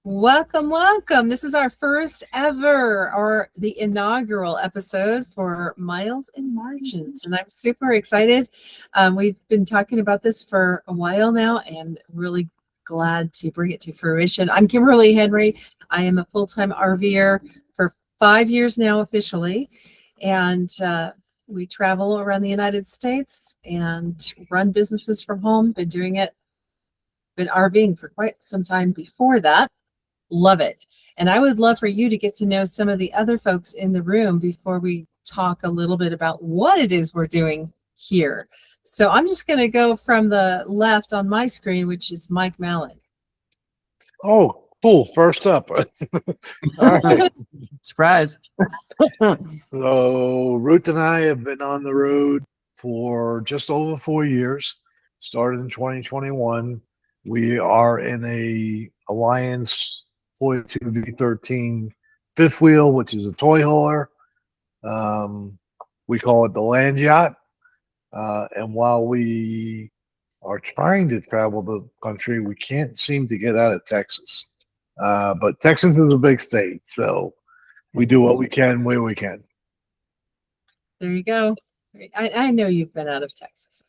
Welcome, welcome. This is our first ever, or the inaugural episode for Miles and Margins, and I'm super excited. We've been talking about this for a while now, and really glad to bring it to fruition. I'm Kimberly Henrie. I am a full-time RVer for 5 years now officially, and we travel around the United States and run businesses from home. Been RVing for quite some time before that. Love it. And I would love for you to get to know some of the other folks in the room before we talk a little bit about what it is we're doing here. So I'm just going to go from the left on my screen, which is Mike Mallon. Oh, cool. First up. All right. Surprise. So Ruth and I have been on the road for just over 4 years. Started in 2021. We are in a Alliance 42 V13 fifth wheel, which is a toy hauler. We call it the land yacht. And while we are trying to travel the country, we can't seem to get out of Texas. But Texas is a big state, so we do what we can where we can. There you go. I know you've been out of Texas.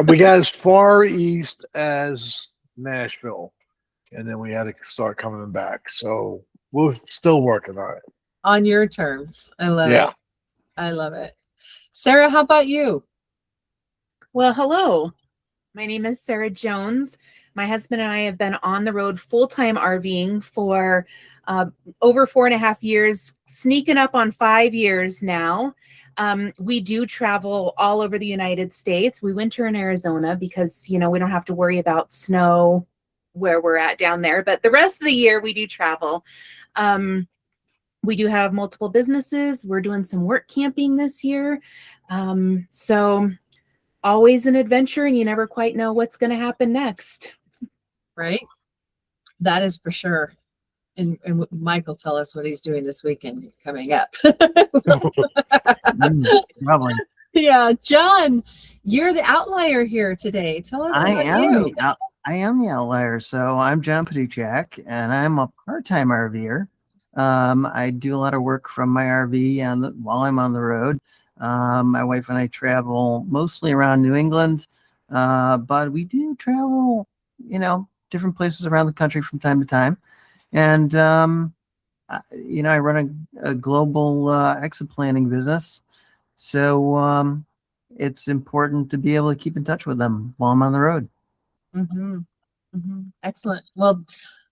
We got as far east as Nashville, and then we had to start coming back. So we're still working on it. On your terms. I love it. I love it. Sarah, how about you? Well, hello. My name is Sarah Jones. My husband and I have been on the road full-time RVing for over 4.5 years, sneaking up on 5 years now. We do travel all over the United States. We winter in Arizona because, we don't have to worry about snow where we're at down there. But the rest of the year, we do travel. We do have multiple businesses. We're doing some work camping this year. So always an adventure, and you never quite know what's going to happen next. Right? That is for sure. And Mike will tell us what he's doing this weekend coming up. Probably. Yeah, John, you're the outlier here today. Tell us about you. I am the outlier. So I'm John Paduchak, and I'm a part-time RVer. I do a lot of work from my RV while I'm on the road. My wife and I travel mostly around New England, but we do travel, different places around the country from time to time. And, I run a global exit planning business. So it's important to be able to keep in touch with them while I'm on the road. Mm-hmm. Mm-hmm. Excellent. Well,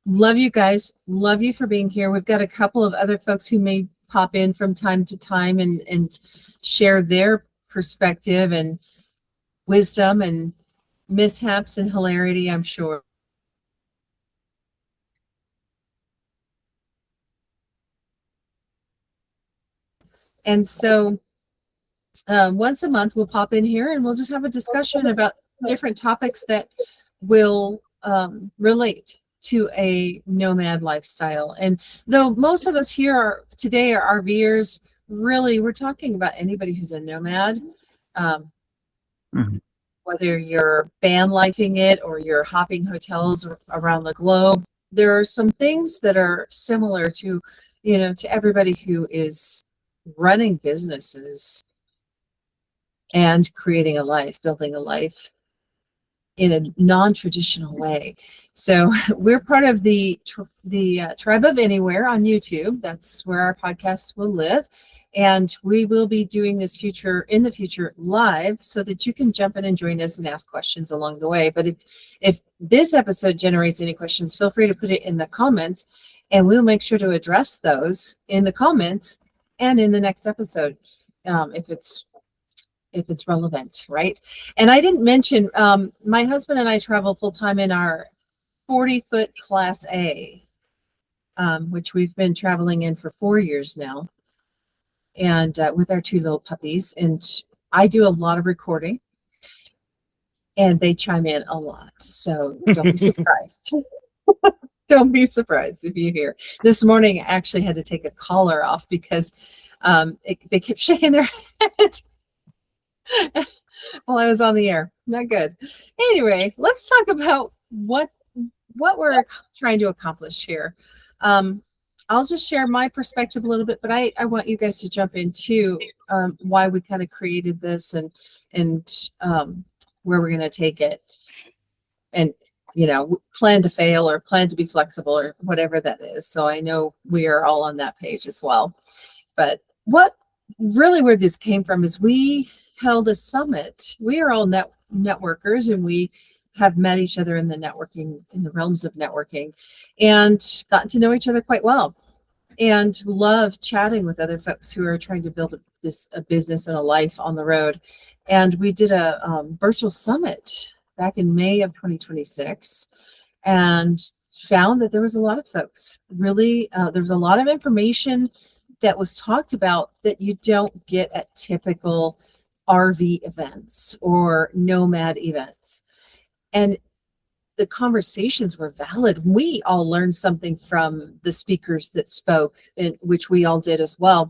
love you guys. Love you for being here. We've got a couple of other folks who may pop in from time to time and share their perspective and wisdom and mishaps and hilarity, I'm sure. And so once a month, we'll pop in here and we'll just have a discussion about different topics that will relate to a nomad lifestyle. And though most of us here today are RVers, really, we're talking about anybody who's a nomad. Whether you're van lifing it or you're hopping hotels around the globe, there are some things that are similar to, to everybody who is running businesses and creating a life, building a life in a non-traditional way. So we're part of the Tribe of Anywhere on YouTube. That's where our podcasts will live. And we will be doing this in the future live so that you can jump in and join us and ask questions along the way. But if this episode generates any questions, feel free to put it in the comments and we'll make sure to address those in the comments and in the next episode, if it's relevant, right? And I didn't mention, my husband and I travel full-time in our 40-foot Class A, which we've been traveling in for 4 years now, and with our 2 little puppies. And I do a lot of recording, and they chime in a lot. So don't be surprised. Don't be surprised if you hear. This morning, I actually had to take a collar off because they kept shaking their head while I was on the air. Not good. Anyway, let's talk about what what we're trying to accomplish here. I'll just share my perspective a little bit, but I want you guys to jump into why we kind of created this and where we're going to take it, and plan to fail or plan to be flexible or whatever that is. So I know we are all on that page as well. But what really where this came from is we held a summit. We are all networkers, and we have met each other in the realms of networking, and gotten to know each other quite well, and love chatting with other folks who are trying to build a business and a life on the road. And we did a virtual summit back in May of 2026, and found that there was a lot of folks really, there was a lot of information that was talked about that you don't get at typical RV events or nomad events. And the conversations were valid. We all learned something from the speakers that spoke, which we all did as well.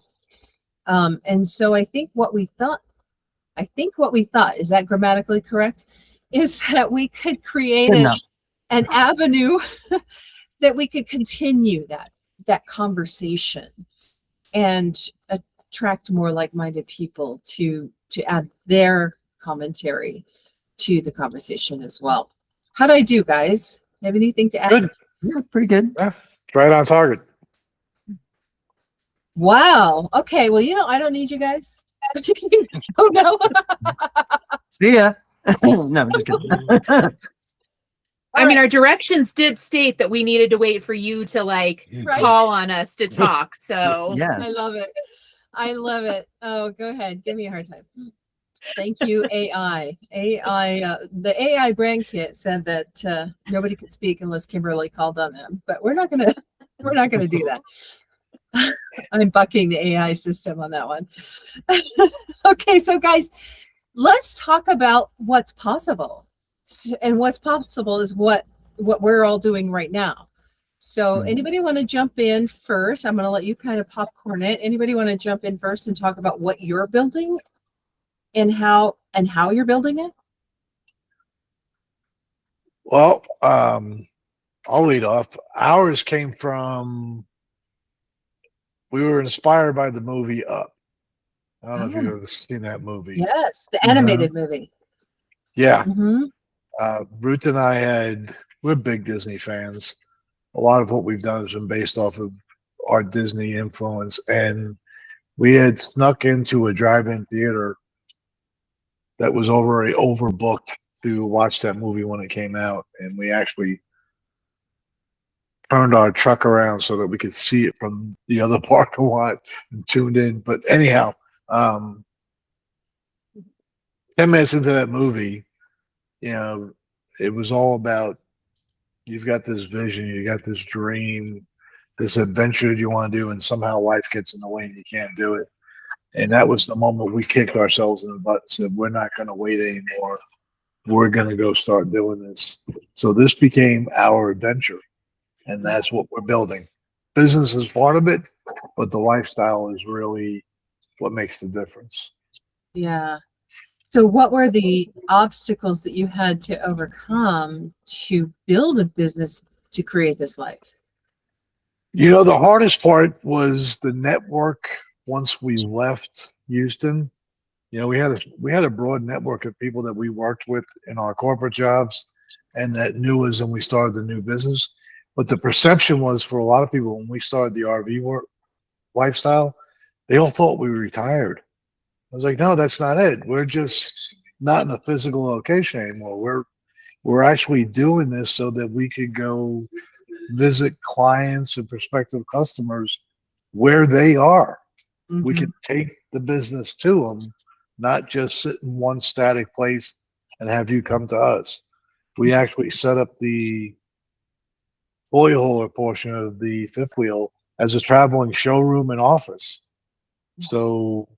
And so I think what we thought, is that grammatically correct? Is that we could create an avenue that we could continue that conversation and attract more like-minded people to add their commentary to the conversation as well. How'd I do, guys? Have anything to add? Good. Yeah, pretty good. Yeah, right on target. Wow. Okay. Well, I don't need you guys. Oh no. See ya. No, I'm just kidding. I mean, our directions did state that we needed to wait for you to Right. call on us to talk. So Yes. I love it. I love it. Oh, go ahead. Give me a hard time. Thank you, AI. The AI brand kit said that nobody could speak unless Kimberly called on them, but we're not gonna do that. I'm bucking the AI system on that one. Okay, so guys, let's talk about what's possible. And what's possible is what we're all doing right now. So anybody want to jump in first? I'm going to let you kind of popcorn it. Anybody want to jump in first and talk about what you're building and how you're building it? Well, I'll lead off. Ours came from, we were inspired by the movie Up. I don't know if you've ever seen that movie. Yes, the animated movie. Yeah. Mm-hmm. Ruth and we're big Disney fans. A lot of what we've done has been based off of our Disney influence. And we had snuck into a drive-in theater that was already overbooked to watch that movie when it came out. And we actually turned our truck around so that we could see it from the other parking lot and tuned in. But anyhow, 10 minutes into that movie, it was all about, you've got this vision, you got this dream, this adventure you want to do, and somehow life gets in the way and you can't do it. And that was the moment we kicked ourselves in the butt and said, we're not going to wait anymore. We're going to go start doing this. So this became our adventure, and that's what we're building. Business is part of it, but the lifestyle is really what makes the difference. Yeah. So what were the obstacles that you had to overcome to build a business to create this life? The hardest part was the network. Once we left Houston, we had a broad network of people that we worked with in our corporate jobs and that knew us, and we started the new business. But the perception was, for a lot of people, when we started the RV lifestyle, they all thought we were retired. I was like, no, that's not it. We're just not in a physical location anymore. We're actually doing this so that we could go visit clients and prospective customers where they are. Mm-hmm. We could take the business to them, not just sit in one static place and have you come to us. We actually set up the oil hauler portion of the fifth wheel as a traveling showroom and office. So,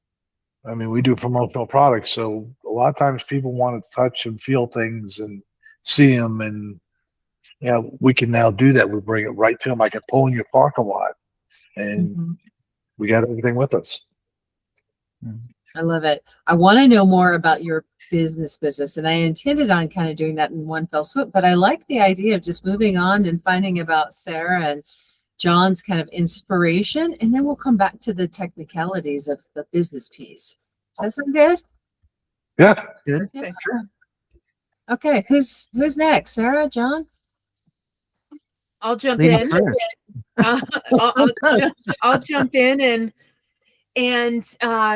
we do promotional products. So a lot of times people want to touch and feel things and see them. And, we can now do that. We bring it right to them. I can pull in your parking lot, and we got everything with us. I love it. I want to know more about your business, and I intended on kind of doing that in one fell swoop, but I like the idea of just moving on and finding about Sarah and John's kind of inspiration, and then we'll come back to the technicalities of the business piece. Does that sound good? Yeah. Good. Yeah. Okay, who's next? Sarah, John? I'll jump Ladies in. first. I'll jump in and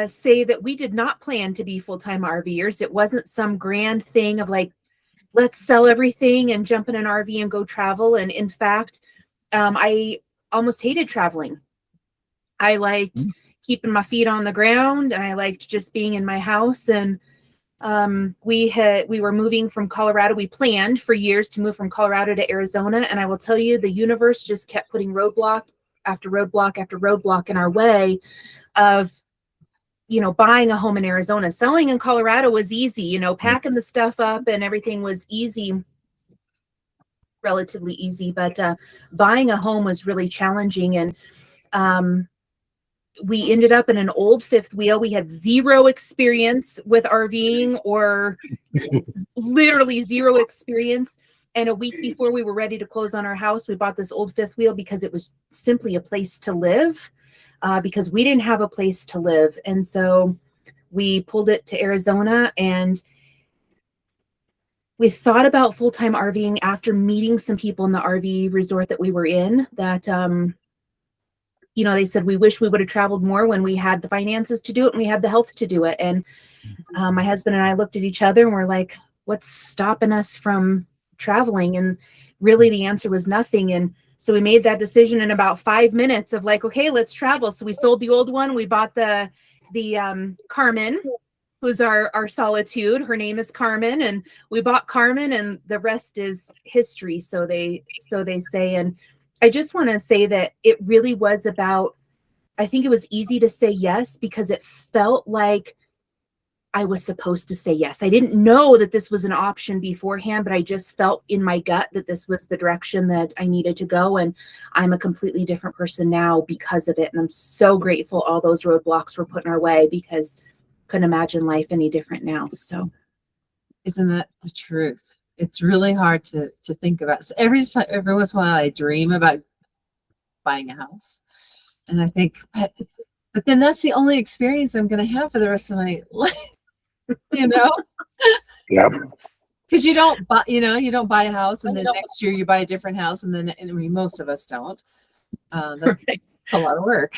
say that we did not plan to be full-time RVers. It wasn't some grand thing of like, let's sell everything and jump in an RV and go travel. And in fact, I almost hated traveling. I liked keeping my feet on the ground, and I liked just being in my house. And we were moving from Colorado. We planned for years to move from Colorado to Arizona. And I will tell you, the universe just kept putting roadblock after roadblock after roadblock in our way of, buying a home in Arizona. Selling in Colorado was easy, packing the stuff up and everything was easy, relatively easy, but buying a home was really challenging. And we ended up in an old fifth wheel. We had zero experience with RVing, or literally zero experience. And a week before we were ready to close on our house, we bought this old fifth wheel because it was simply a place to live, because we didn't have a place to live. And so we pulled it to Arizona, and we thought about full-time RVing after meeting some people in the RV resort that we were in that, they said, we wish we would have traveled more when we had the finances to do it and we had the health to do it. And my husband and I looked at each other and we're like, what's stopping us from traveling? And really the answer was nothing. And so we made that decision in about 5 minutes of like, okay, let's travel. So we sold the old one. We bought the Carmen, who's our solitude. Her name is Carmen, and we bought Carmen, and the rest is history. So they say. And I just want to say that it really was about, I think it was easy to say yes because it felt like I was supposed to say yes. I didn't know that this was an option beforehand, but I just felt in my gut that this was the direction that I needed to go. And I'm a completely different person now because of it. And I'm so grateful all those roadblocks were put in our way, because couldn't imagine life any different now. So Isn't that the truth? It's really hard to think about. So every once in a while I dream about buying a house. And I think, but then that's the only experience I'm going to have for the rest of my life. Yeah. Because you don't buy a house and then next year you buy a different house, and then most of us don't. That's a lot of work.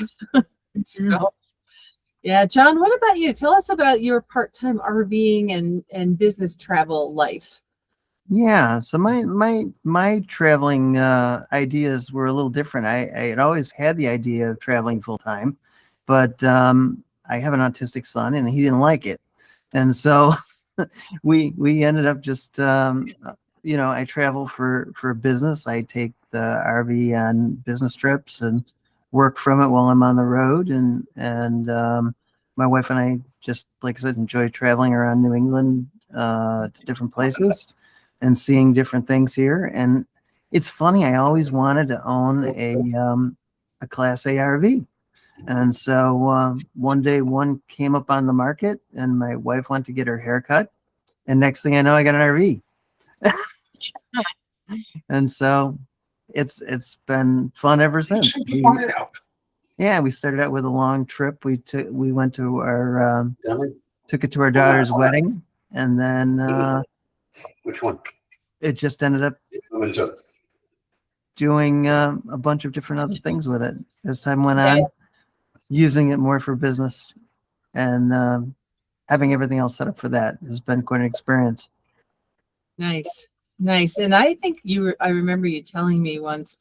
So, yeah, John, what about you? Tell us about your part-time RVing and business travel life. Yeah, so my traveling ideas were a little different. I had always had the idea of traveling full time, but I have an autistic son and he didn't like it, and so we ended up just I travel for business. I take the RV on business trips and work from it while I'm on the road, and my wife and I just, like I said, enjoy traveling around New England to different places and seeing different things here. And it's funny, I always wanted to own a Class A RV. And so one day one came up on the market and my wife went to get her hair cut. And next thing I know, I got an RV. And so it's been fun ever since. We started out with a long trip. We went to took it to our daughter's wedding, and then Which one? it just ended up doing a bunch of different other things with it as time went on, using it more for business, and having everything else set up for that has been quite an experience. Nice. And I think I remember you telling me once,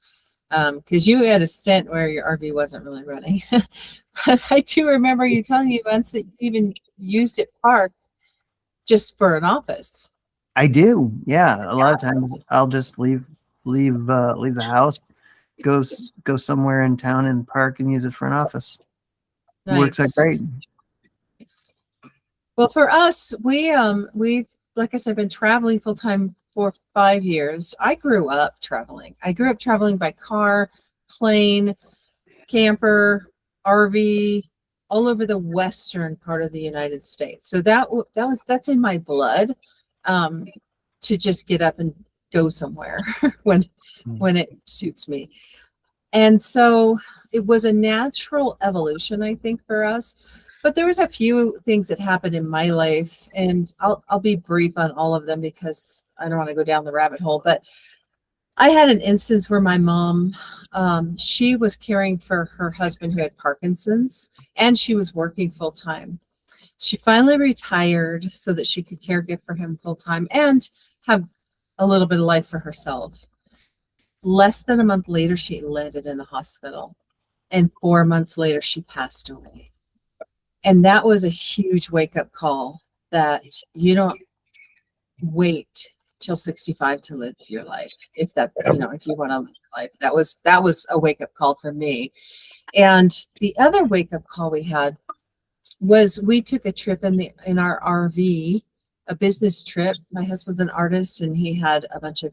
because you had a stint where your RV wasn't really running, but I do remember you telling me once that you even used it parked just for an office. I do. Yeah. A lot of times I'll just leave the house, go somewhere in town and park and use it for an office. It works out great. Well, for us, we've, like I said, been traveling full time for 5 years. I grew up traveling. by car, plane, camper, RV, all over the western part of the United States. So that's in my blood, to just get up and go somewhere when it suits me. And so it was a natural evolution, I think, for us. But there was a few things that happened in my life, and I'll be brief on all of them because I don't want to go down the rabbit hole. But I had an instance where my mom, she was caring for her husband who had Parkinson's, and she was working full time. She finally retired so that she could caregive for him full time and have a little bit of life for herself. Less than a month later, she landed in the hospital, and 4 months later, she passed away. And that was a huge wake-up call that you don't wait till 65 to live your life. If that, if you want to live your life, that was a wake-up call for me. And the other wake-up call we had was we took a trip in our RV, a business trip. My husband's an artist, and he had a bunch of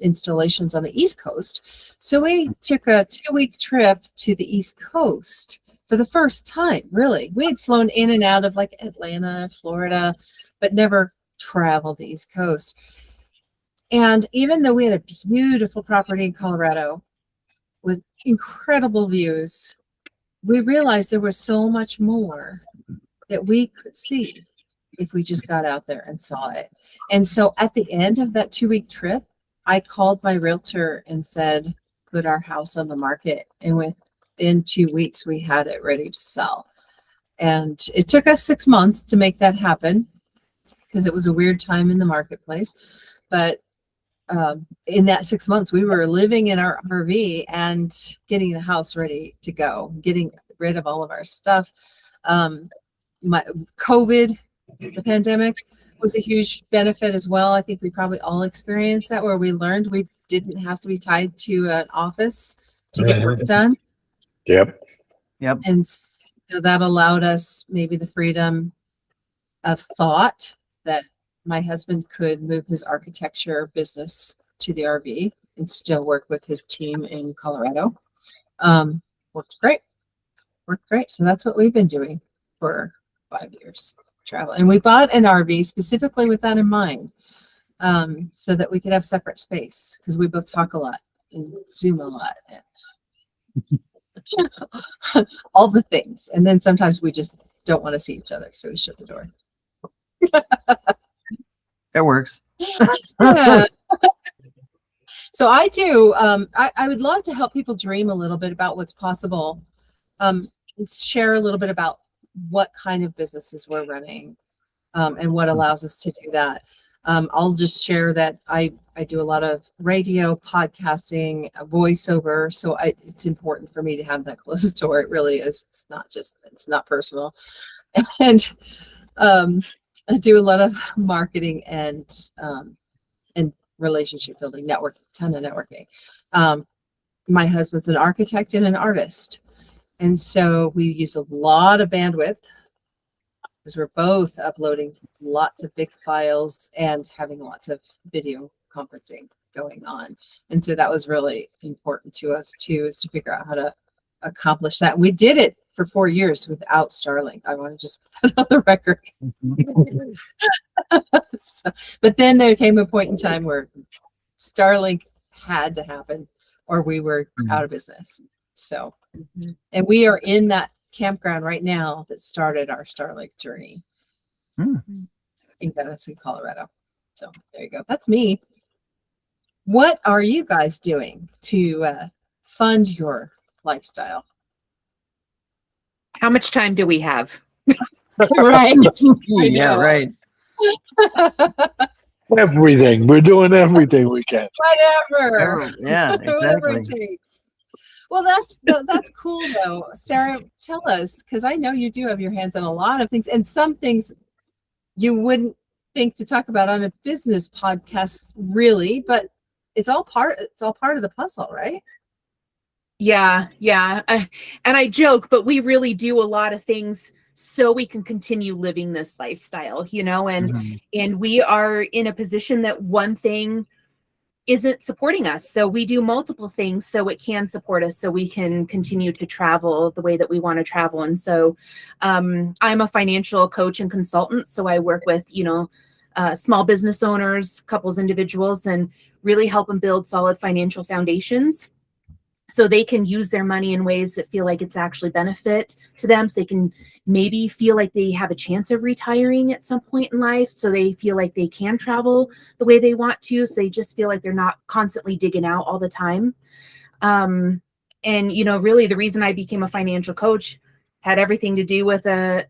installations on the East Coast. So we took a 2-week trip to the East Coast for the first time, really. We had flown in and out of like Atlanta, Florida, but never traveled the East Coast. And even though we had a beautiful property in Colorado with incredible views, we realized there was so much more that we could see if we just got out there and saw it. And so at the end of that 2-week trip, I called my realtor and said, put our house on the market. And within 2 weeks, we had it ready to sell. And it took us 6 months to make that happen because it was a weird time in the marketplace. But in that 6 months, we were living in our RV and getting the house ready to go, getting rid of all of our stuff. COVID, the pandemic, was a huge benefit as well. I think we probably all experienced that, where we learned we didn't have to be tied to an office to get work done. Yep. And so that allowed us maybe the freedom of thought that my husband could move his architecture business to the RV and still work with his team in Colorado. Worked great. So that's what we've been doing for 5 years, travel. And we bought an RV specifically with that in mind, so that we could have separate space, because we both talk a lot and Zoom a lot. All the things. And then sometimes we just don't want to see each other, so we shut the door. That works. Yeah. So I do. I would love to help people dream a little bit about what's possible. Share a little bit about what kind of businesses we're running, and what allows us to do that. I'll just share that I do a lot of radio, podcasting, voiceover. So it's important for me to have that closed door. It really is. It's not personal. And I do a lot of marketing and relationship building, ton of networking. My husband's an architect and an artist. And so we use a lot of bandwidth because we're both uploading lots of big files and having lots of video conferencing going on. And so that was really important to us too, is to figure out how to accomplish that. We did it for 4 years without Starlink. I want to just put that on the record. But then there came a point in time where Starlink had to happen or we were out of business. So, and we are in that campground right now that started our Starlink journey in Denison, Colorado. So there you go. That's me. What are you guys doing to fund your lifestyle? How much time do we have? Right. Yeah, right. Everything. We're doing everything we can. Whatever. Yeah, Whatever it exactly. takes. Well, that's cool though. Sarah, tell us, because I know you do have your hands on a lot of things, and some things you wouldn't think to talk about on a business podcast, really, but it's all part of the puzzle, right? Yeah. And I joke, but we really do a lot of things so we can continue living this lifestyle, and we are in a position that one thing isn't supporting us. So we do multiple things so it can support us, so we can continue to travel the way that we want to travel. And so I'm a financial coach and consultant. So I work with, small business owners, couples, individuals, and really help them build solid financial foundations so they can use their money in ways that feel like it's actually benefit to them. So they can maybe feel like they have a chance of retiring at some point in life. So they feel like they can travel the way they want to. So they just feel like they're not constantly digging out all the time. And, really the reason I became a financial coach had everything to do with the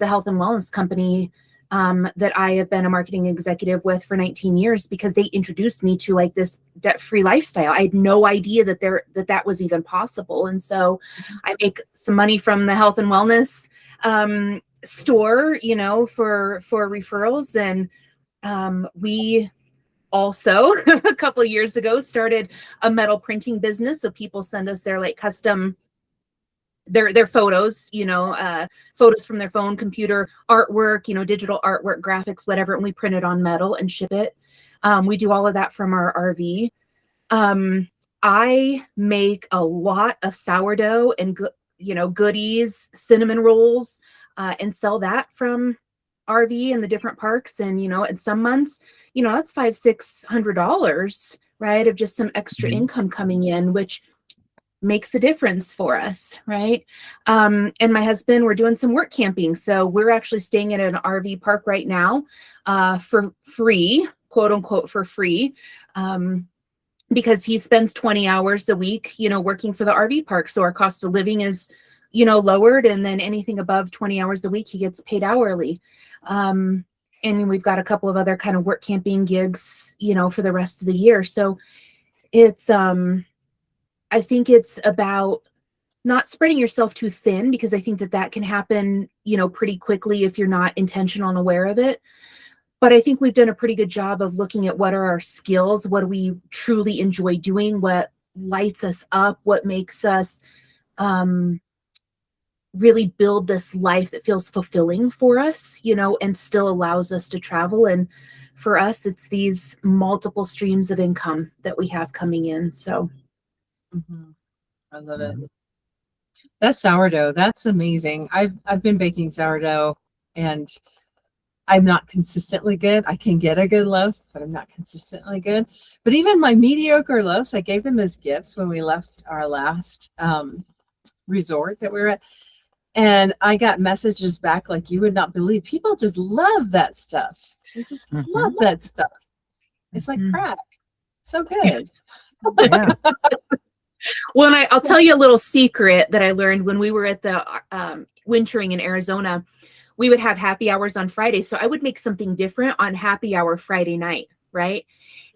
health and wellness company that I have been a marketing executive with for 19 years, because they introduced me to like this debt-free lifestyle. I had no idea that was even possible. And so I make some money from the health and wellness store, for referrals. And we also a couple of years ago started a metal printing business. So people send us their like custom their photos, photos from their phone, computer, artwork, digital artwork, graphics, whatever, and we print it on metal and ship it. We do all of that from our RV. I make a lot of sourdough and goodies, cinnamon rolls, and sell that from RV and the different parks. And in some months, that's $500-600, right, of just some extra income coming in, which makes a difference for us, right? And my husband, we're doing some work camping. So we're actually staying at an RV park right now for free, quote unquote, for free, because he spends 20 hours a week, working for the RV park. So our cost of living is, lowered. And then anything above 20 hours a week, he gets paid hourly. And we've got a couple of other kind of work camping gigs, for the rest of the year. So it's, I think it's about not spreading yourself too thin, because I think that can happen, pretty quickly if you're not intentional and aware of it. But I think we've done a pretty good job of looking at what are our skills, what do we truly enjoy doing, what lights us up, what makes us really build this life that feels fulfilling for us, and still allows us to travel. And for us, it's these multiple streams of income that we have coming in. So. I love it. That sourdough, that's amazing. I've been baking sourdough, and I'm not consistently good. I can get a good loaf, but I'm not consistently good. But even my mediocre loaves, I gave them as gifts when we left our last resort that we were at. And I got messages back like you would not believe. People just love that stuff. They just love that stuff. It's like crack. So good. Yeah. Well, and I'll tell you a little secret that I learned when we were at the wintering in Arizona. We would have happy hours on Friday. So I would make something different on happy hour Friday night, right?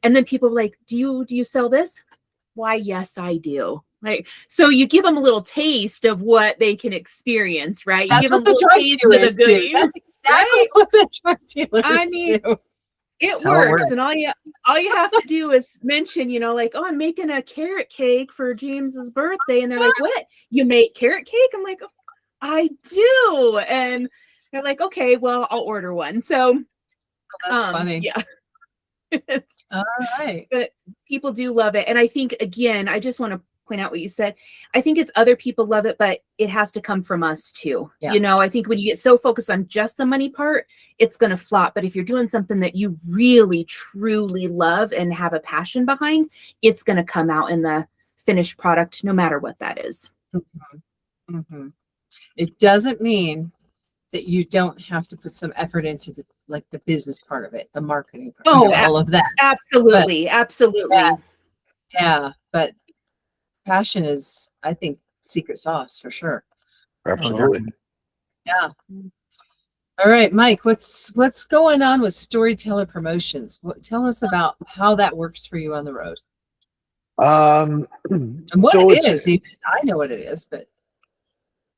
And then people were like, do you sell this? Why, yes, I do. Like, so you give them a little taste of what they can experience, right? You That's give what them the drug dealers do. That's exactly what the drug dealers do. It how it works. works. And all you have to do is mention, like, oh, I'm making a carrot cake for James's birthday. And they're like, what? You make carrot cake? I'm like, oh, I do. And they're like, okay, well, I'll order one. So That's funny. Yeah. All right. But people do love it. And I think, again, I just want to point out what you said. I think it's other people love it, but it has to come from us too. Yeah. I think when you get so focused on just the money part, it's going to flop. But if you're doing something that you really, truly love and have a passion behind, it's going to come out in the finished product, no matter what that is. It doesn't mean that you don't have to put some effort into the business part of it, the marketing part, all of that. Absolutely. Absolutely. Yeah. But passion is, I think, secret sauce for sure. Absolutely. Yeah. All right, Mike, what's going on with Storyteller Promotions? Tell us about how that works for you on the road. And what so it is. Even I know what it is, but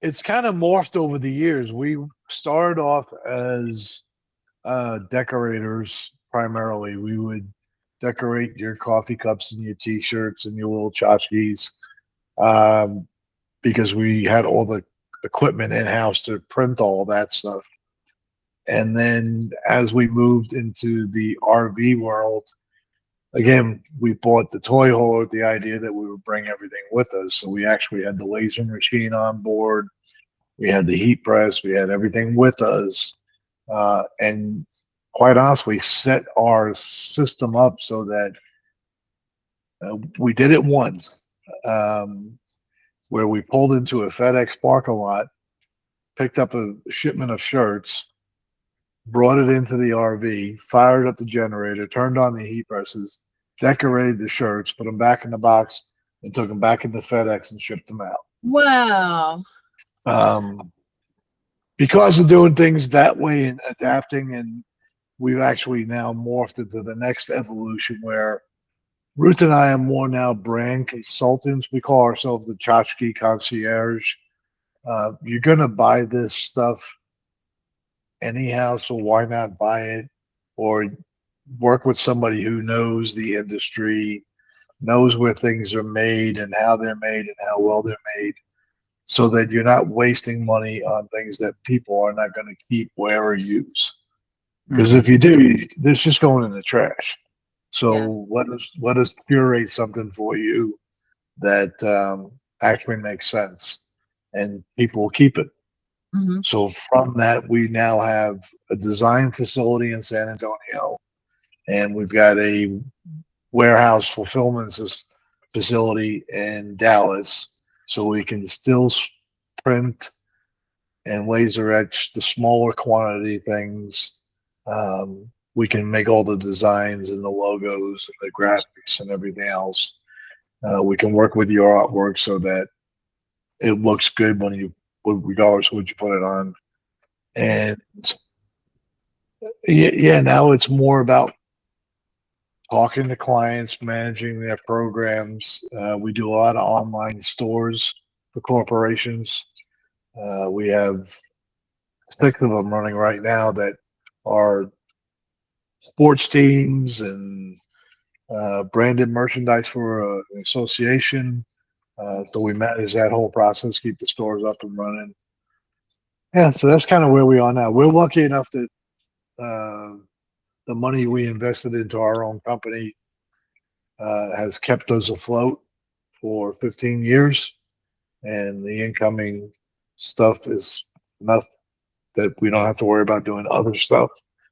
it's kind of morphed over the years. We started off as decorators primarily. We would decorate your coffee cups and your T-shirts and your little tchotchkes because we had all the equipment in-house to print all that stuff. And then as we moved into the RV world, again, we bought the toy hauler with the idea that we would bring everything with us. So we actually had the laser machine on board. We had the heat press. We had everything with us. And quite honestly, set our system up so that we did it once, where we pulled into a FedEx parking lot, picked up a shipment of shirts, brought it into the RV, fired up the generator, turned on the heat presses, decorated the shirts, put them back in the box, and took them back into FedEx and shipped them out. Wow. Because of doing things that way and adapting, and we've actually now morphed into the next evolution where Ruth and I are more now brand consultants. We call ourselves the Tchotchke Concierge. You're going to buy this stuff anyhow, so why not buy it or work with somebody who knows the industry, knows where things are made and how they're made and how well they're made, so that you're not wasting money on things that people are not going to keep, wear, or use. Because if you do, it's just going in the trash. So let us curate something for you that actually makes sense, and people will keep it. Mm-hmm. So from that, we now have a design facility in San Antonio, and we've got a warehouse fulfillment facility in Dallas, so we can still print and laser etch the smaller quantity things. We can make all the designs and the logos and the graphics and everything else. We can work with your artwork so that it looks good regardless of what you put it on. And now it's more about talking to clients, managing their programs. We do a lot of online stores for corporations. We have 6 of them running right now that are sports teams and branded merchandise for an association. So we manage that whole process, keep the stores up and running. Yeah, so that's kind of where we are now. We're lucky enough that the money we invested into our own company has kept us afloat for 15 years. And the incoming stuff is enough that we don't have to worry about doing other stuff.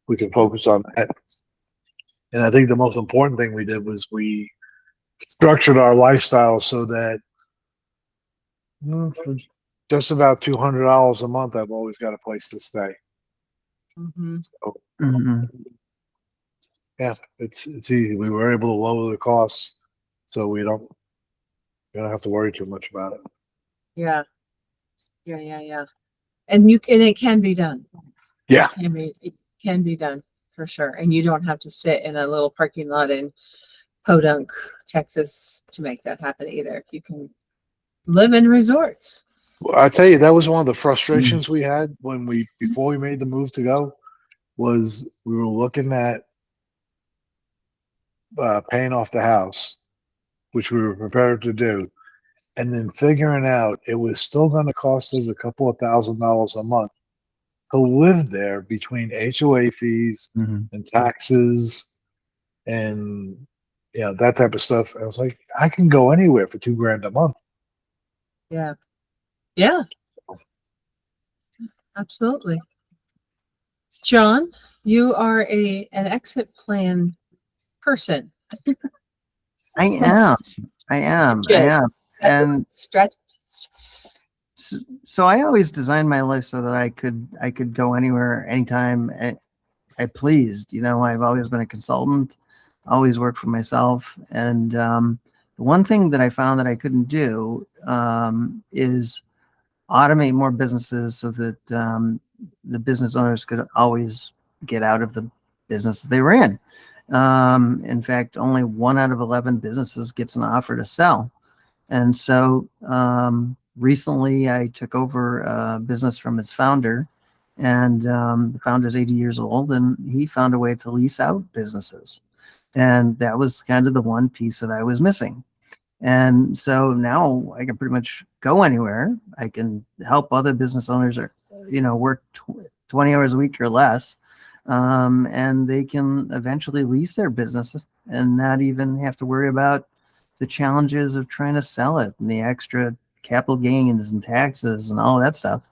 We can focus on that. And I think the most important thing we did was we structured our lifestyle so that for just about $200 a month, I've always got a place to stay. Mm-hmm. So, yeah, it's easy. We were able to lower the costs, so we don't have to worry too much about it. Yeah. And it can be done. Yeah. It can be done for sure. And you don't have to sit in a little parking lot in Podunk, Texas to make that happen either. You can live in resorts. Well, I tell you, that was one of the frustrations we had before we made the move to go, was we were looking at paying off the house, which we were prepared to do, and then figuring out it was still going to cost us a couple of $1,000s a month to live there between HOA fees and taxes and that type of stuff. I was like, I can go anywhere for $2,000 a month. Yeah, absolutely. John, you are an exit plan person. I am. And strategist. So I always designed my life so that I could go anywhere, anytime I pleased. I've always been a consultant, always worked for myself. And the one thing that I found that I couldn't do is automate more businesses so that the business owners could always get out of the business they were in. In fact, only 1 out of 11 businesses gets an offer to sell. And so recently I took over a business from its founder, and the founder's 80 years old, and he found a way to lease out businesses. And that was kind of the one piece that I was missing. And so now I can pretty much go anywhere. I can help other business owners, work 20 hours a week or less and they can eventually lease their businesses and not even have to worry about the challenges of trying to sell it and the extra capital gains and taxes and all that stuff.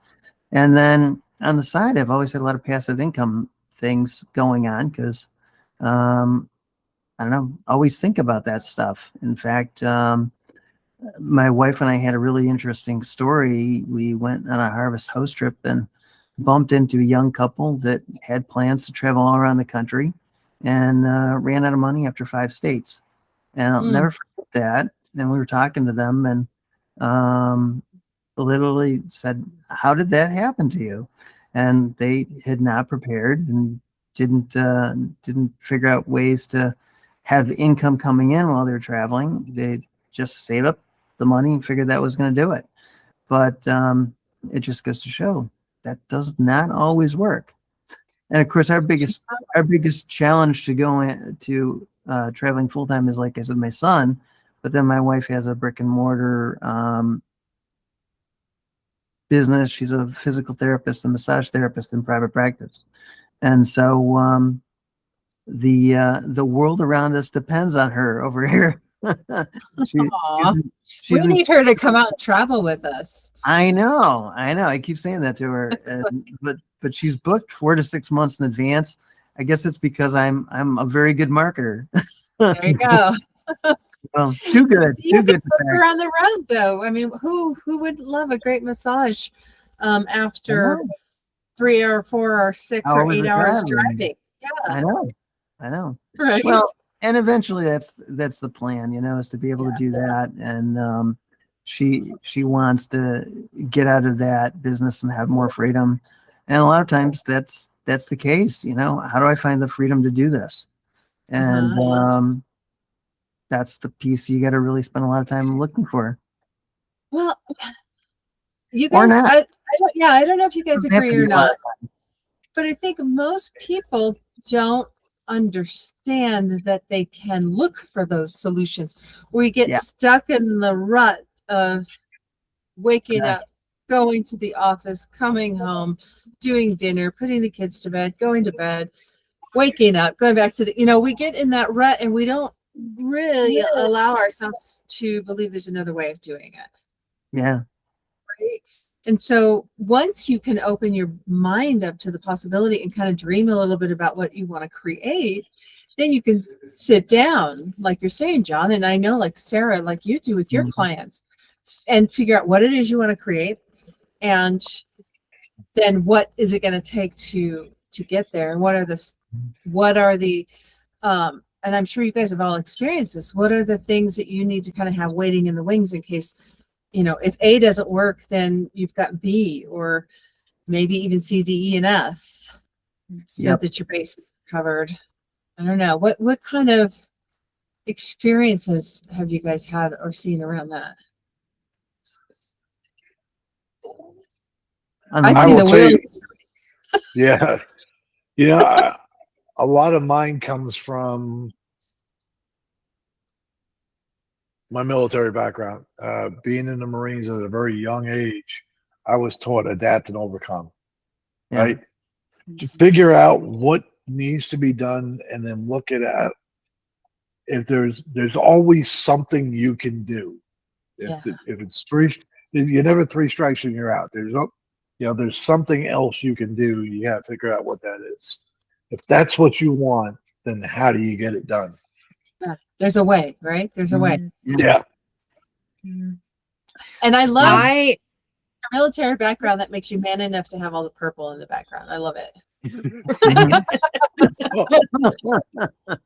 And then on the side, I've always had a lot of passive income things going on because I don't know, always think about that stuff. In fact, my wife and I had a really interesting story. We went on a harvest host trip and bumped into a young couple that had plans to travel all around the country and ran out of money after 5 states. And I'll never forget that. And we were talking to them and literally said, "How did that happen to you?" And they had not prepared and didn't figure out ways to have income coming in while they're traveling. They just save up the money and figured that was going to do it. But it just goes to show that does not always work. And of course, our biggest challenge to going to traveling full time is, like I said, my son. But then my wife has a brick and mortar business. She's a physical therapist and massage therapist in private practice, and so the world around us depends on her over here. We need her to come out and travel with us. I know. I keep saying that to her, but she's booked 4 to 6 months in advance. I guess it's because I'm a very good marketer. There you go. Well, too good. So you Too good. book her on the road, though. I mean, who would love a great massage after 3 or 4 or 6 or 8 hours driving? Yeah, I know. Right. Well, and eventually that's the plan, is to be able to do that. And she wants to get out of that business and have more freedom. And a lot of times that's the case. How do I find the freedom to do this? And that's the piece you got to really spend a lot of time looking for. Well, you guys, I don't know if you guys agree or not, but I think most people don't understand that they can look for those solutions. We get stuck in the rut of waking up, going to the office, coming home, doing dinner, putting the kids to bed, going to bed, waking up, going back to we get in that rut and we don't really allow ourselves to believe there's another way of doing it. Yeah. Right. And so once you can open your mind up to the possibility and kind of dream a little bit about what you want to create, then you can sit down, like you're saying, John, and I know, like Sarah, like you do with your clients, and figure out what it is you want to create, and then what is it going to take to get there, and what are the and I'm sure you guys have all experienced this. What are the things that you need to kind of have waiting in the wings in case, if A doesn't work, then you've got B, or maybe even C, D, E, and F, so that your base is covered. I don't know. What kind of experiences have you guys had or seen around that? I see the wheels. Yeah. A lot of mine comes from my military background. Being in the Marines at a very young age, I was taught adapt and overcome. Right? To figure out what needs to be done and then look at it. If there's always something you can do. If it's you're never 3 strikes and you're out. There's something else you can do. You have to figure out what that is. If that's what you want, then how do you get it done? There's a way, right? There's a way. Yeah. And I love your military background that makes you man enough to have all the purple in the background. I love it.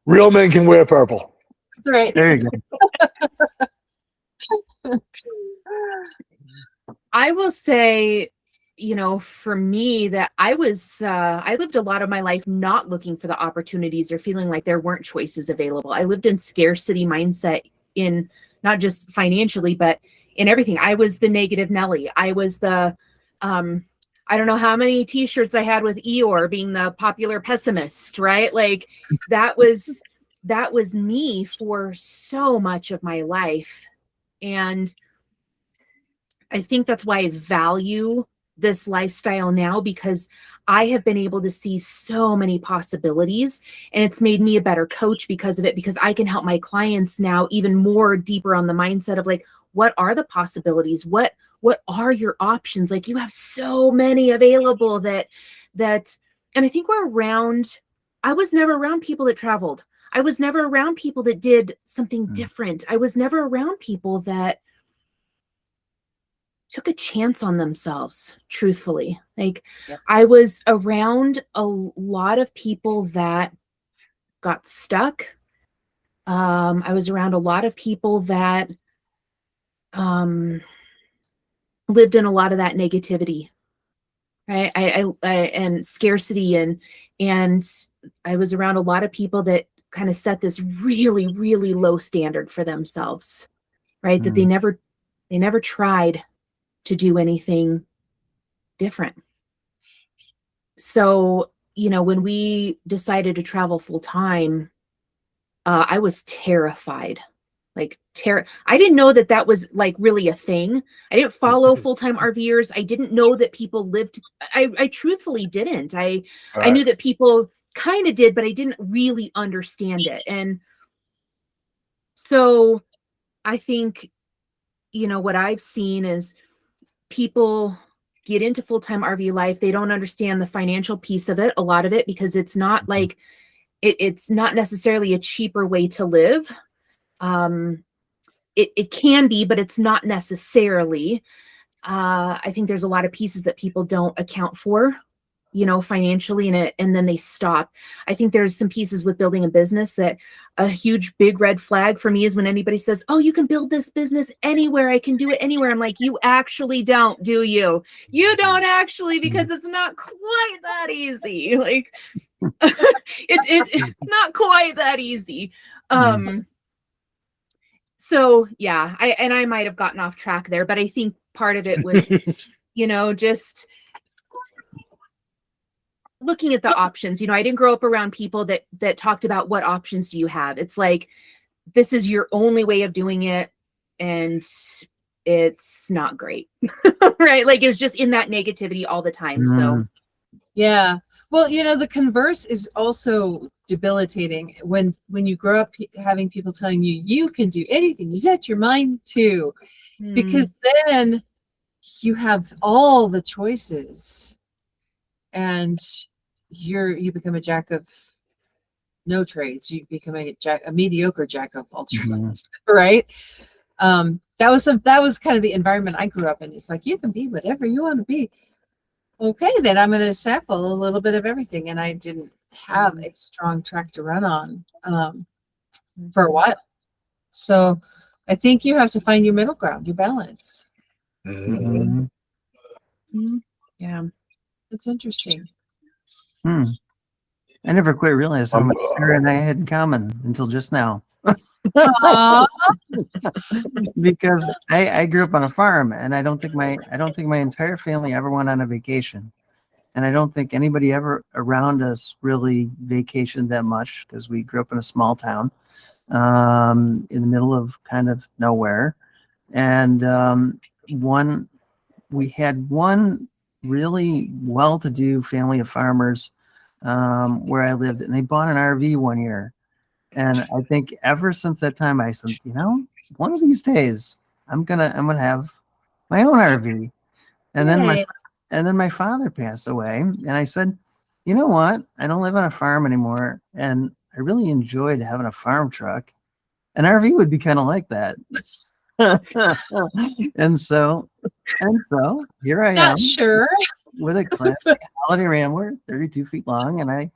Real men can wear purple. That's right. There you go. I will say, for me, that I lived a lot of my life not looking for the opportunities or feeling like there weren't choices available. I lived in scarcity mindset, in not just financially, but in everything. I was the negative Nelly. I was the, I don't know how many t-shirts I had with Eeyore being the popular pessimist, right? Like that was me for so much of my life. And I think that's why I value this lifestyle now, because I have been able to see so many possibilities, and it's made me a better coach because of it, because I can help my clients now even more deeper on the mindset of like, what are the possibilities? What are your options? Like, you have so many available that, and I think I was never around people that traveled. I was never around people that did something different. I was never around people that took a chance on themselves, truthfully. Like, Yep. I was around a lot of people that got stuck. I was around a lot of people that lived in a lot of that negativity, right? I and scarcity, and I was around a lot of people that kind of set this really, really low standard for themselves, right? That they never tried to do anything different. So, when we decided to travel full time, I was terrified. Like, I didn't know that was like really a thing. I didn't follow full-time RVers. I didn't know that people lived. I truthfully didn't. I knew that people kind of did, but I didn't really understand it. And so I think, what I've seen is people get into full-time RV life. They don't understand the financial piece of it, a lot of it, because it's not like it's not necessarily a cheaper way to live. It can be, but it's not necessarily. I think there's a lot of pieces that people don't account for, financially, and then they stop. I think there's some pieces with building a business that a huge, big red flag for me is when anybody says, oh, you can build this business anywhere. I can do it anywhere. I'm like, you actually don't, do you? You don't actually, because it's not quite that easy. Like, it's not quite that easy. So yeah, I might have gotten off track there, but I think part of it was, just looking at the options. I didn't grow up around people that talked about what options do you have. It's like, this is your only way of doing it, and it's not great. Right? Like, it was just in that negativity all the time. So yeah. Well, the converse is also debilitating when you grow up having people telling you can do anything, you set your mind to, because then you have all the choices and you become a jack of no trades. You become a mediocre jack of all trades, right? That was kind of the environment I grew up in. It's like, you can be whatever you want to be. Okay, then I'm going to sample a little bit of everything. And I didn't have a strong track to run on for a while. So I think you have to find your middle ground, your balance. Mm-hmm. Yeah, It's interesting. I never quite realized how much Sarah and I had in common until just now. Because I grew up on a farm, and I don't think my entire family ever went on a vacation, and I don't think anybody ever around us really vacationed that much, because we grew up in a small town in the middle of kind of nowhere, and we had one really well-to-do family of farmers where I lived, and they bought an RV one year. And I think ever since that time, I said, one of these days I'm gonna have my own RV. And then my father passed away, and I said, you know what? I don't live on a farm anymore, and I really enjoyed having a farm truck. An RV would be kind of like that. and so here I am. Not sure. With a classic holiday Rambler, 32 feet long, and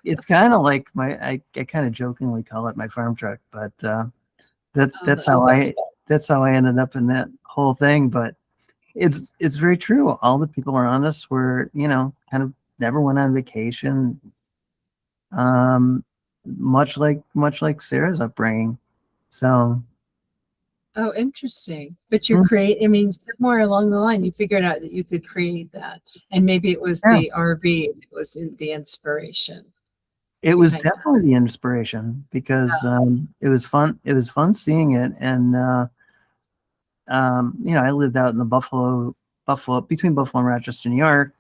it's kind of like I kind of jokingly call it my farm truck, but that's how I ended up in that whole thing. But it's very true. All the people around us were, kind of never went on vacation. Much like Sarah's upbringing. So. Oh, interesting. But somewhere along the line, you figured out that you could create that. And maybe it was the RV, it was the inspiration. It was definitely the inspiration, because it was fun. It was fun seeing it. And, I lived out in the Buffalo, between Buffalo and Rochester, New York.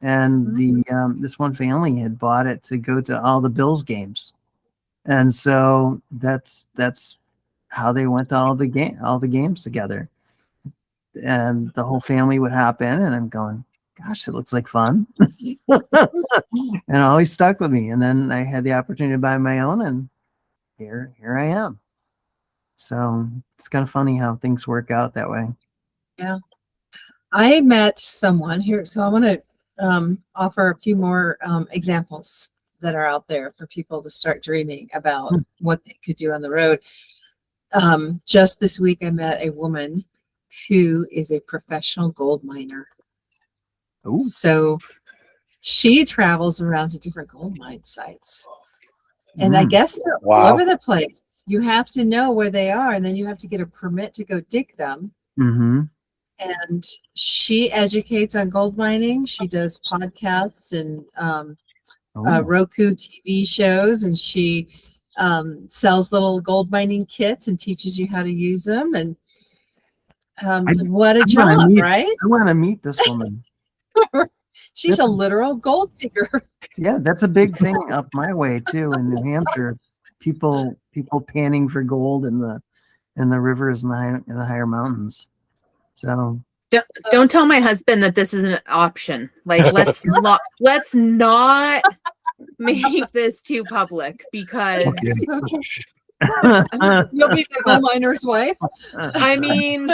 and the this one family had bought it to go to all the Bills games, and so that's how they went to all the games together, and the whole family would hop in, and I'm going, gosh, it looks like fun. And it always stuck with me. And then I had the opportunity to buy my own, and here I am. So it's kind of funny how things work out that way. Yeah. I met someone here, so I want to offer a few more examples that are out there for people to start dreaming about what they could do on the road. Just this week, I met a woman who is a professional gold miner. Ooh. So she travels around to different gold mine sites. And I guess they're all over the place. You have to know where they are, and then you have to get a permit to go dig them. Mm-hmm. And she educates on gold mining. She does podcasts and Roku TV shows, and she sells little gold mining kits and teaches you how to use them. And what a job, right? I want to meet this woman. She's a literal gold digger. Yeah, that's a big thing up my way too in New Hampshire. People panning for gold in the rivers and the higher mountains. So don't tell my husband that this is an option. Like let's not make this too public, because you'll be the gold miner's wife. I mean,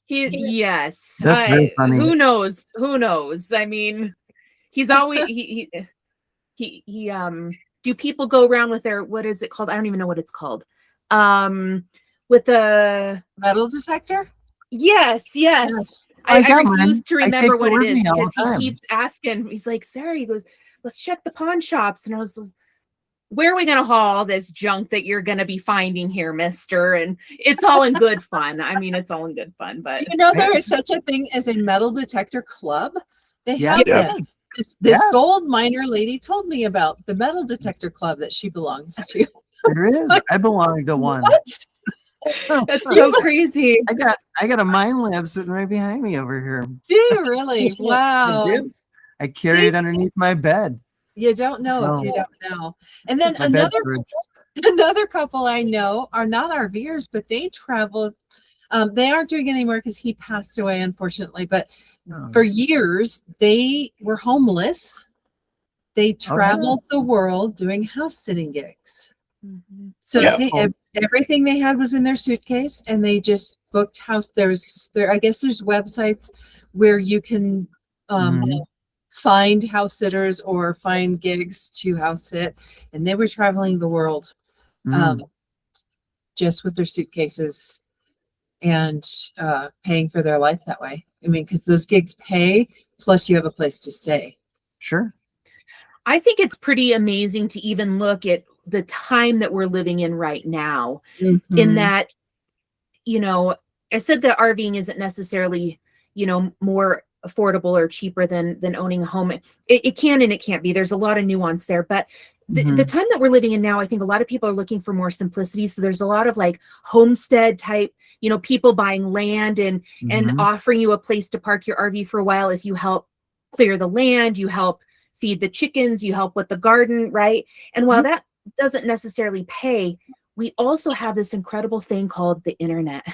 yes. That's very funny. Who knows? I mean, he's always he do people go around with their, what is it called? I don't even know what it's called. With the metal detector? Yes. I refuse to remember what it is, because he keeps asking. He's like, Sarah, he goes, let's check the pawn shops. And I was, where are we going to haul all this junk that you're going to be finding here, mister? And it's all in good fun. I mean, it's all in good fun. But do you know there is such a thing as a metal detector club? They have them. This gold miner lady told me about the metal detector club that she belongs to. There is. I belong to one. What? That's so crazy. I got a mine lab sitting right behind me over here. Do you really? Wow. I carry it underneath my bed. You don't know if you don't know. And then another couple I know are not RVers, but they travel. They aren't doing it anymore because he passed away, unfortunately. But for years, they were homeless. They traveled the world doing house sitting gigs. Mm-hmm. So everything they had was in their suitcase, and they just booked house. I guess there's websites where you can find house sitters or find gigs to house sit, and they were traveling the world just with their suitcases and paying for their life that way. I mean, because those gigs pay, plus you have a place to stay. Sure. I think it's pretty amazing to even look at the time that we're living in right now, in that, I said that RVing isn't necessarily, more affordable or cheaper than owning a home. It can and it can't be. There's a lot of nuance there, but the time that we're living in now, I think a lot of people are looking for more simplicity. So there's a lot of like homestead type, people buying land and offering you a place to park your RV for a while. If you help clear the land, you help feed the chickens, you help with the garden, right? And while that doesn't necessarily pay, we also have this incredible thing called the internet.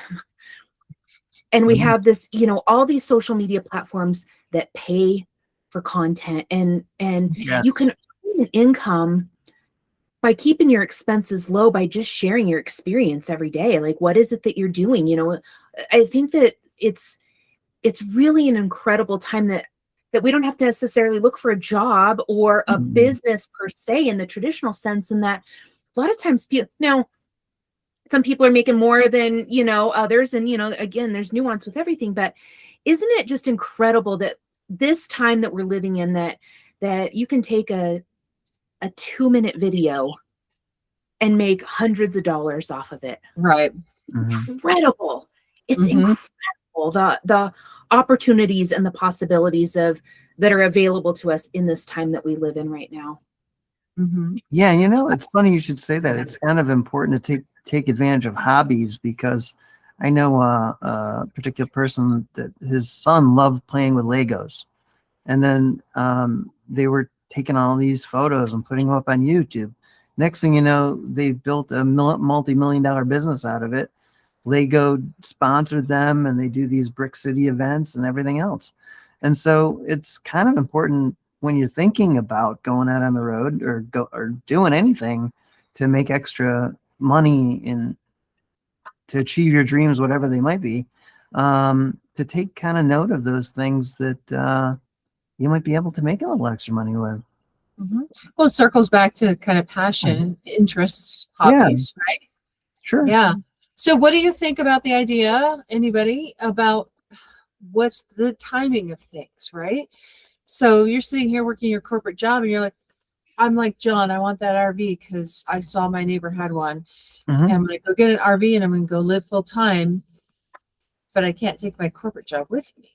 And we have this, all these social media platforms that pay for content, and you can earn an income by keeping your expenses low, by just sharing your experience every day. Like, what is it that you're doing? I think that it's really an incredible time that we don't have to necessarily look for a job or a business per se in the traditional sense, and that a lot of times some people are making more than, others. And, again, there's nuance with everything, but isn't it just incredible that this time that we're living in, that you can take a 2-minute video and make hundreds of dollars off of it. Right. Incredible. It's incredible. The opportunities and the possibilities that are available to us in this time that we live in right now. Yeah, it's funny you should say that. It's kind of important to take advantage of hobbies, because I know a particular person that his son loved playing with Legos, And then they were taking all these photos and putting them up on YouTube. Next thing you know, they built a multi-million-dollar business out of it. Lego sponsored them, and they do these Brick City events and everything else. And so it's kind of important when you're thinking about going out on the road or doing anything to make extra money to achieve your dreams, whatever they might be, to take kind of note of those things that you might be able to make a little extra money with. Mm-hmm. Well, it circles back to kind of passion, interests, hobbies, right? Sure. Yeah. So what do you think about the idea, anybody, about what's the timing of things, right? So you're sitting here working your corporate job and you're like, I'm like, John, I want that RV because I saw my neighbor had one. Mhm. And I'm going to go get an RV and I'm going to go live full time, but I can't take my corporate job with me.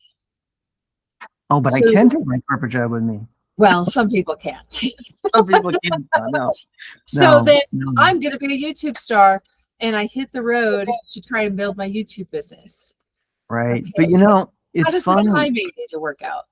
Oh, but I So- can take my corporate job with me. Well, some people can't. Some people can't. No. So No, then no. I'm going to be a YouTube star and I hit the road to try and build my YouTube business. Right. Okay. But you know, How it's does the funny. timing need to work out?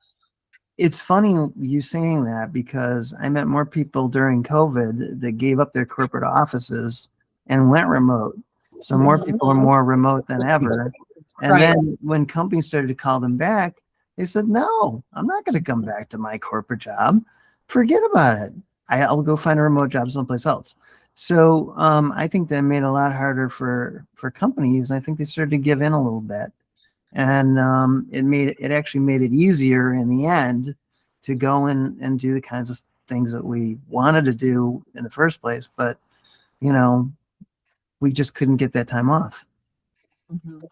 It's funny you saying that because I met more people during COVID that gave up their corporate offices and went remote. So more Mhm. people are more remote than ever. And Right. then when companies started to call them back, they said, no, I'm not going to come back to my corporate job. Forget about it. I'll go find a remote job someplace else. So I think that made it a lot harder for companies. And I think they started to give in a little bit. And it actually made it easier in the end to go and do the kinds of things that we wanted to do in the first place. But, you know, we just couldn't get that time off. Mhm.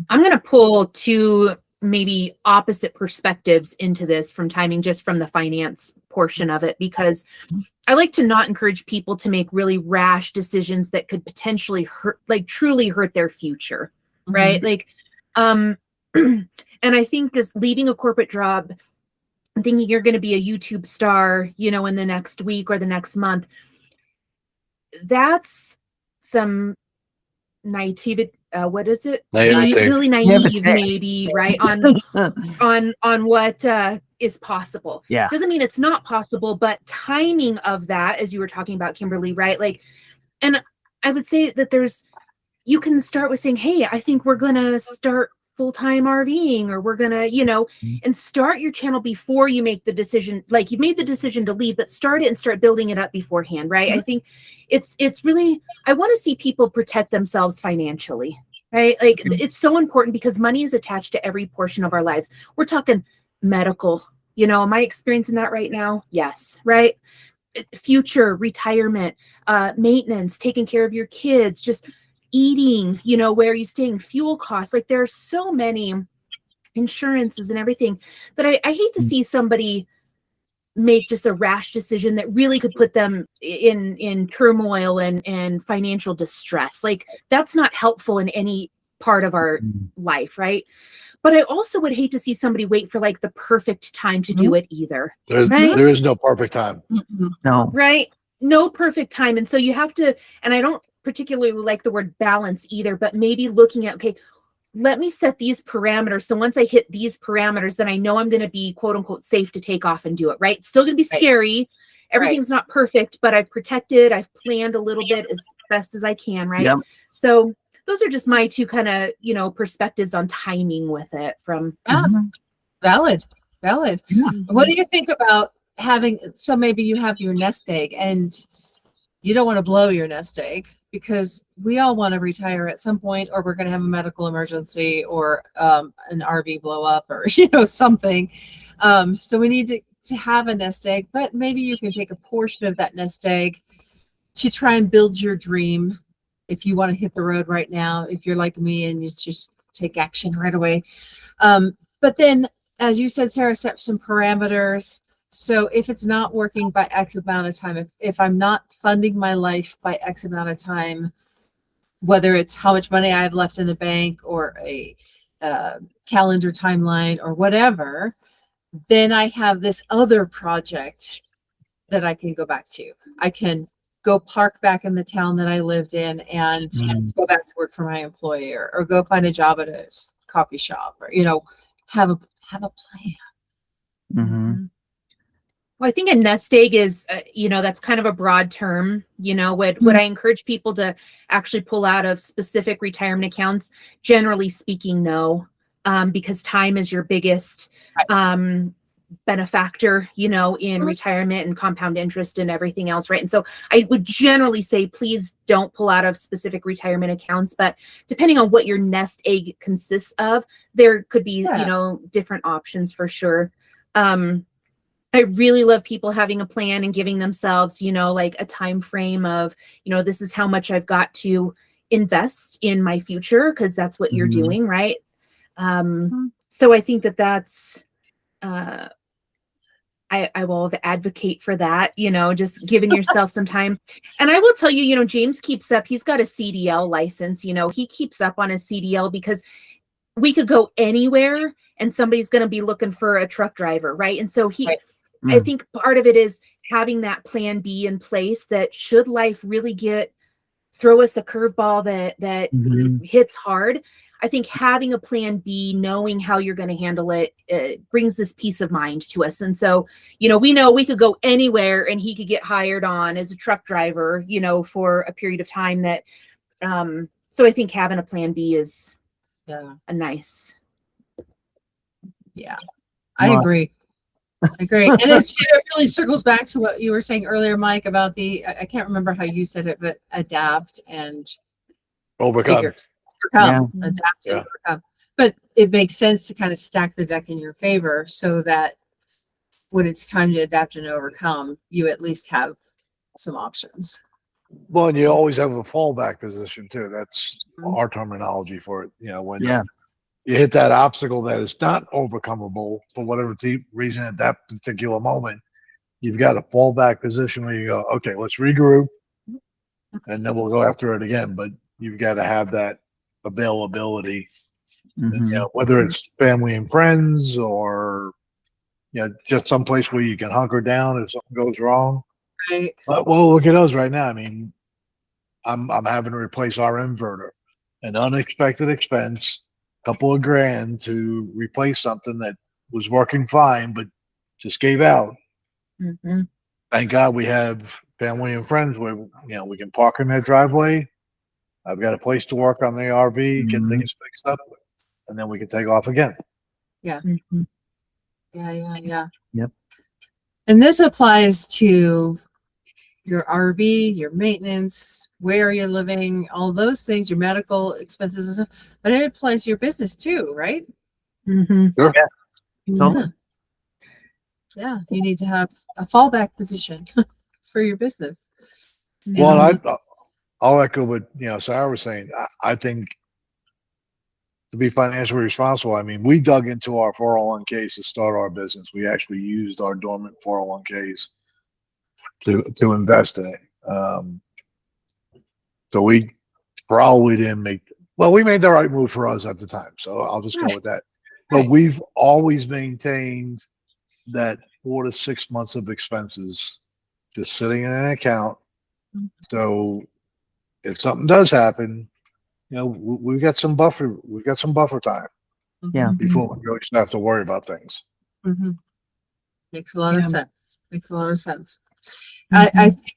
I'm going to pull two maybe opposite perspectives into this from timing, just from the finance portion of it, because I like to not encourage people to make really rash decisions that could potentially hurt, like truly hurt their future. Right. Like, and I think just leaving a corporate job and thinking you're going to be a YouTube star, you know, in the next week or the next month, that's some naivety. What is it? Naivete. Really naive, Naivete. maybe, right? On what is possible. Yeah. Doesn't mean it's not possible, but timing of that, as you were talking about, Kimberly, right? Like, and I would say that you can start with saying, hey, I think we're going to start full-time RVing, or we're going to, you know, and start your channel before you make the decision. Like, you've made the decision to leave, but start it and start building it up beforehand, right? I think it's really, I want to see people protect themselves financially, right? Like, it's so important because money is attached to every portion of our lives. We're talking medical, you know, am I experiencing that right now? Yes, right? Future, retirement, maintenance, taking care of your kids, just eating, you know, where are you staying, fuel costs. Like, there are so many insurances and everything that I hate to see somebody make just a rash decision that really could put them in turmoil and financial distress. Like, that's not helpful in any part of our life, right? But I also would hate to see somebody wait for like the perfect time to do it either. There is no perfect time. No. Right? No perfect time. And so you have to, and I don't particularly like the word balance either, but maybe looking at, okay, let me set these parameters. So once I hit these parameters, then I know I'm going to be quote unquote safe to take off and do it, right? It's still going to be scary. Everything's not perfect, but I've planned a little bit as best as I can, right? Yep. So those are just my two kind of, you know, perspectives on timing with it from. Valid. Yeah. What do you think about so maybe you have your nest egg and you don't want to blow your nest egg, because we all want to retire at some point, or we're going to have a medical emergency, or an RV blow up, or, you know, something. So we need to have a nest egg, but maybe you can take a portion of that nest egg to try and build your dream. If you want to hit the road right now, if you're like me and you just take action right away. But then, as you said, Sarah, set some parameters. So if it's not working by X amount of time, if I'm not funding my life by X amount of time, whether it's how much money I have left in the bank or a calendar timeline or whatever, then I have this other project that I can go back to. I can go park back in the town that I lived in and go back to work for my employer, or go find a job at a coffee shop, or, you know, have a plan. Mhm. Well, I think a nest egg is, that's kind of a broad term. What I encourage people to actually pull out of specific retirement accounts, generally speaking, no, because time is your biggest benefactor, in retirement and compound interest and everything else, right? And so I would generally say, please don't pull out of specific retirement accounts, but depending on what your nest egg consists of, there could be, different options for sure. I really love people having a plan and giving themselves, like a time frame of, this is how much I've got to invest in my future, because that's what you're doing, right? So I think that's, I will advocate for that, just giving yourself some time. And I will tell you, James keeps up, he's got a CDL license, he keeps up on his CDL because we could go anywhere and somebody's going to be looking for a truck driver, right? And so I think part of it is having that plan B in place, that should life really throw us a curveball that hits hard, I think having a plan B, knowing how you're going to handle it, brings this peace of mind to us. And so, we know we could go anywhere and he could get hired on as a truck driver, for a period of time that, so I think having a plan B is a nice. Yeah, I agree. And it really circles back to what you were saying earlier, Mike, about I can't remember how you said it, but adapt and Overcome. Adapt and overcome. But it makes sense to kind of stack the deck in your favor so that when it's time to adapt and overcome, you at least have some options. Well, and you always have a fallback position too. That's our terminology for it. When you hit that obstacle that is not overcomable for whatever reason at that particular moment, you've got a fallback position where you go, okay, let's regroup, and then we'll go after it again. But you've got to have that availability, whether it's family and friends or just someplace where you can hunker down if something goes wrong. Right. Well, look at us right now. I mean, I'm having to replace our inverter, an unexpected expense. Couple of grand to replace something that was working fine but just gave out. Thank God we have family and friends where we can park in their driveway. I've got a place to work on the RV, get things fixed up, and then we can take off again. Yeah. Yep. And this applies to your RV, your maintenance, where you're living, all those things, your medical expenses and stuff, but it applies to your business too, right? Sure. Yeah, you need to have a fallback position for your business. Well, I'll echo what Sarah was saying. I think to be financially responsible, I mean, we dug into our 401ks to start our business. We actually used our dormant 401ks to invest in it. So we probably didn't we made the right move for us at the time. So I'll just go with that. But we've always maintained that 4 to 6 months of expenses just sitting in an account. So if something does happen, we've got some buffer. We've got some buffer time. Before we really have to worry about things. Makes a lot of sense. I think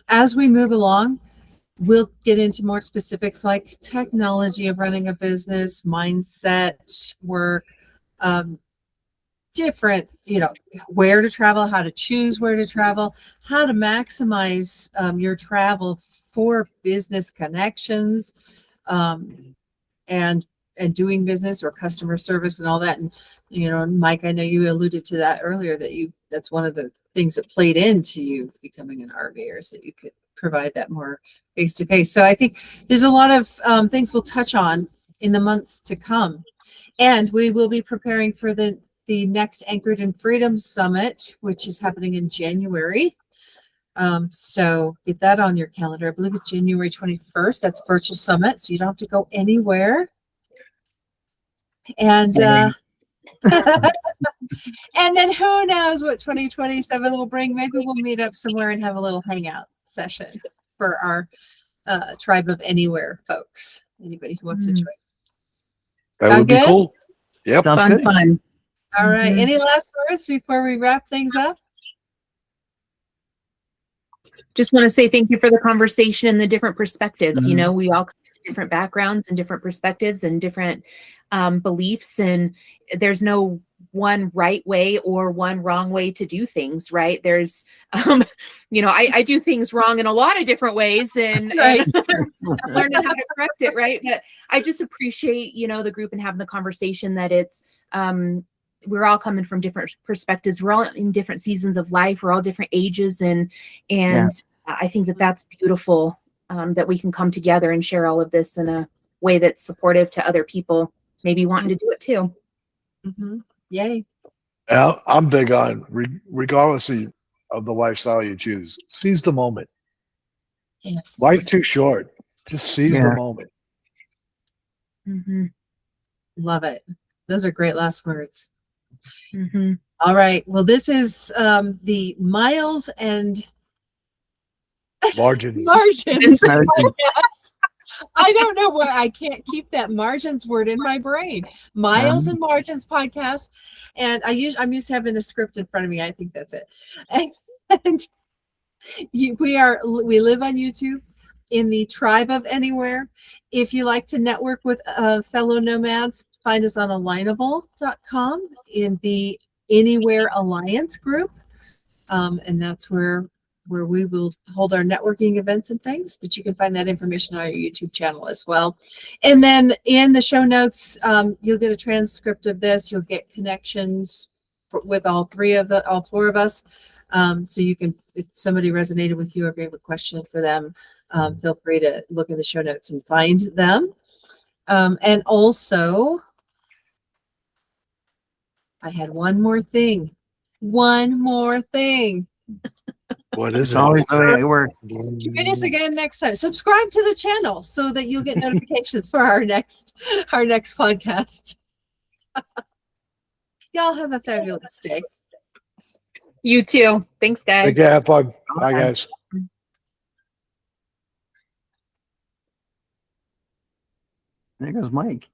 as we move along, we'll get into more specifics like technology of running a business, mindset, work, different, where to travel, how to choose where to travel, how to maximize your travel for business connections, and doing business or customer service and all that. And Mike, I know you alluded to that earlier, that's one of the things that played into you becoming an RVer, is that you could provide that more face to face. So I think there's a lot of things we'll touch on in the months to come, and we will be preparing for the next Anchored in Freedom Summit, which is happening in January. So get that on your calendar. I believe it's January 21st. That's virtual summit, so you don't have to go anywhere. And and then who knows what 2027 will bring. Maybe we'll meet up somewhere and have a little hangout session for our Tribe of Anywhere folks. Anybody who wants to join. That would be cool. Yep. Sounds good. Fun. All right. Mhm. Any last words before we wrap things up? Just want to say thank you for the conversation and the different perspectives. You Mhm. know, we all come from different backgrounds and different perspectives and different beliefs, and there's no one right way or one wrong way to do things, right? There's, you know, I do things wrong in a lot of different ways, and Right. I'm learning how to correct it, right? But I just appreciate, you know, the group and having the conversation that it's, we're all coming from different perspectives. We're all in different seasons of life. We're all different ages, and I think that that's beautiful, that we can come together and share all of this in a way that's supportive to other people, maybe wanting to do it too. Mm-hmm. Yay. I'm big on regardless of the lifestyle you choose, seize the moment. Yes. Life's too short. Just seize the Yeah. moment. Mm-hmm. Love it. Those are great last words. Mm-hmm. All right. Well, this is the Miles and Margins. Margins. Margins. Yes. I don't know why I can't keep that margins word in my brain. Miles and Margins podcast. And I'm used to having a script in front of me. I think that's it. And we live on YouTube in the Tribe of Anywhere. If you like to network with fellow nomads, find us on alignable.com in the Anywhere Alliance group. And that's where we will hold our networking events and things, but you can find that information on our YouTube channel as well. And then in the show notes, you'll get a transcript of this. You'll get connections with all four of us. So you can, if somebody resonated with you or if you have a question for them, feel free to look in the show notes and find them. And also, I had one more thing. What is It's it? always the way it works. Join us again next time. Subscribe to the channel so that you'll get notifications for our next podcast. Y'all have a fabulous day. You too. Thanks, guys. Take care. Have fun. Bye, Bye. guys. There goes Mike.